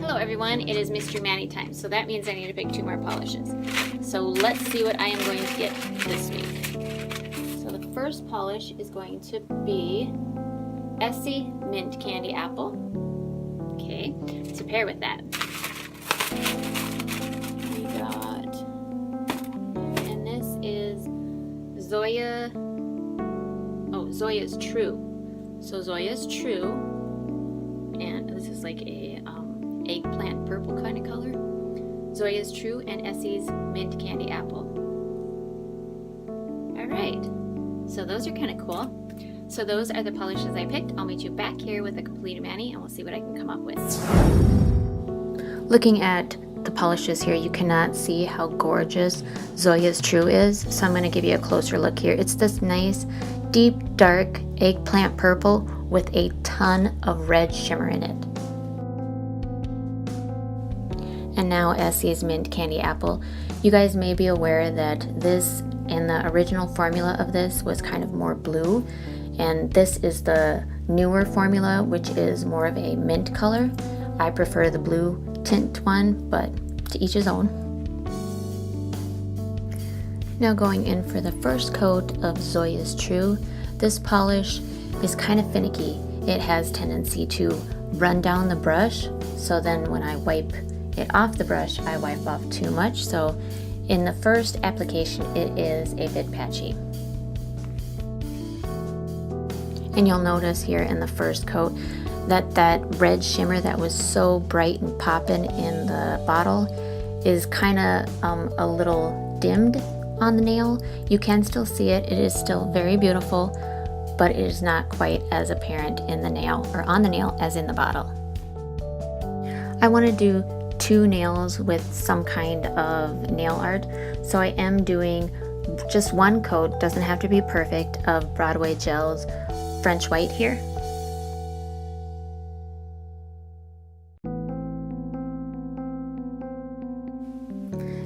Hello everyone, it is Mystery Manny time, so that means I need to pick 2 more polishes. So let's see what I am going to get this week. So the first polish is going to be Essie Mint Candy Apple. Okay, to pair with that, we got, and this is Zoya, Zoya's True. So Zoya's True, and this is like a eggplant purple kind of color. Zoya's True and Essie's Mint Candy Apple. Alright, so those are kind of cool. So those are the polishes I picked. I'll meet you back here with a completed mani and we'll see what I can come up with. Looking at the polishes here, you cannot see how gorgeous Zoya's True is, so I'm going to give you a closer look here. It's this nice, deep, dark eggplant purple with a ton of red shimmer in it. And now Essie's Mint Candy Apple. You guys may be aware that this, in the original formula of this, was kind of more blue, and this is the newer formula, which is more of a mint color. I prefer the blue tint one, but to each his own. Now going in for the first coat of Zoya's True. This polish is kind of finicky. It has tendency to run down the brush, so then when I wipe it off the brush, I wipe off too much. So in the first application, it is a bit patchy. And you'll notice here in the first coat that that red shimmer that was so bright and popping in the bottle is kind of a little dimmed on the nail. You can still see it. It is still very beautiful, but it is not quite as apparent in the nail or on the nail as in the bottle. I want to do 2 nails with some kind of nail art, so I am doing just 1 coat, doesn't have to be perfect, of Broadway Gel's French White here.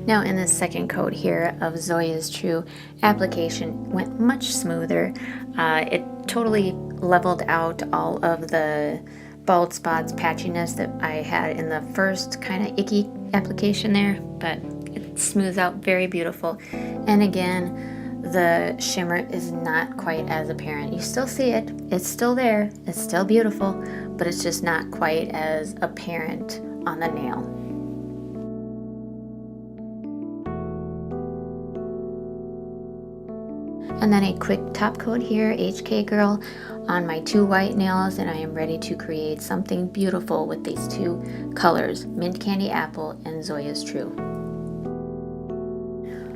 Now in the second coat here of Zoya's True, application went much smoother. It totally leveled out all of the bald spots, patchiness that I had in the first kind of icky application there, but it smooths out very beautiful. And again, the shimmer is not quite as apparent. You still see it, it's still there, it's still beautiful, but it's just not quite as apparent on the nail. And then a quick top coat here, HK Girl, on my 2 white nails, and I am ready to create something beautiful with these 2 colors, Mint Candy Apple and Zoya's True.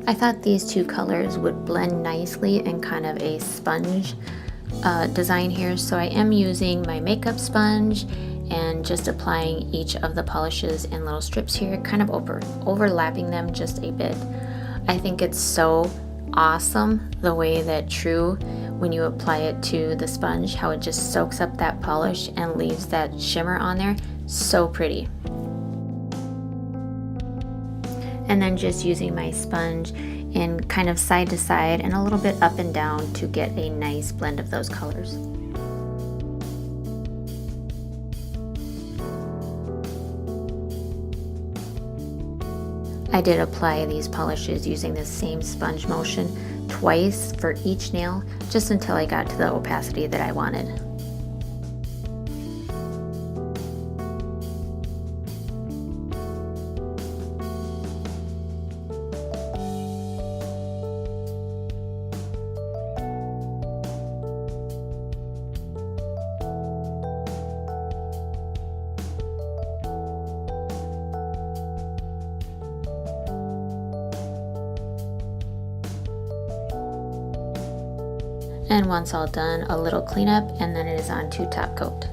I thought these 2 colors would blend nicely in kind of a sponge design here, so I am using my makeup sponge and just applying each of the polishes in little strips here, kind of overlapping them just a bit. I think it's so awesome the way that True, when you apply it to the sponge, how it just soaks up that polish and leaves that shimmer on there. So pretty. And then just using my sponge in kind of side to side and a little bit up and down to get a nice blend of those colors. I did apply these polishes using the same sponge motion twice for each nail, just until I got to the opacity that I wanted. And once all done, a little cleanup, and then it is on to top coat.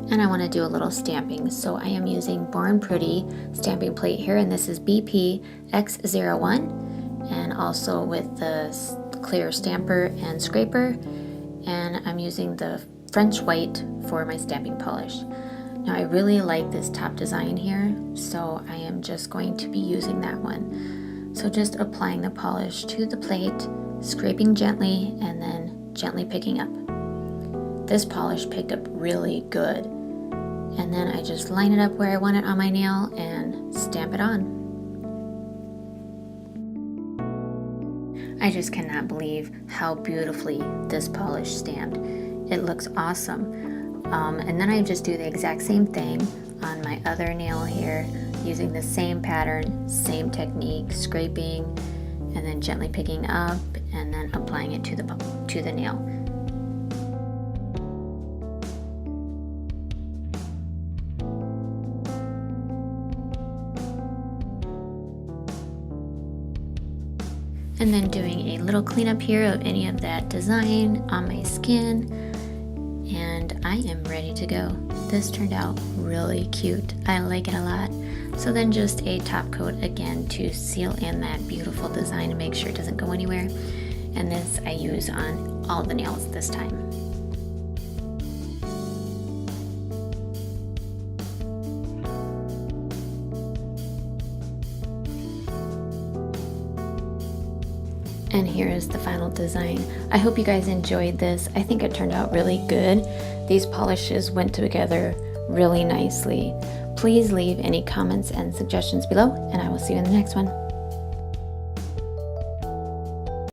And I want to do a little stamping, so I am using Born Pretty stamping plate here, and this is BP X01, and also with the clear stamper and scraper, and I'm using the French White for my stamping polish. Now I really like this top design here, so I am just going to be using that one. So just applying the polish to the plate, scraping gently, and then gently picking up. This polish picked up really good. And then I just line it up where I want it on my nail and stamp it on. I just cannot believe how beautifully this polish stamped. It looks awesome. And then I just do the exact same thing on my other nail here, using the same pattern, same technique, scraping, and then gently picking up, and then applying it to the nail. And then doing a little cleanup here of any of that design on my skin, and I am ready to go. This turned out really cute. I like it a lot. So then just a top coat again to seal in that beautiful design and make sure it doesn't go anywhere. And this I use on all the nails this time. And here is the final design. I hope you guys enjoyed this. I think it turned out really good. These polishes went together really nicely. Please leave any comments and suggestions below, and I will see you in the next one.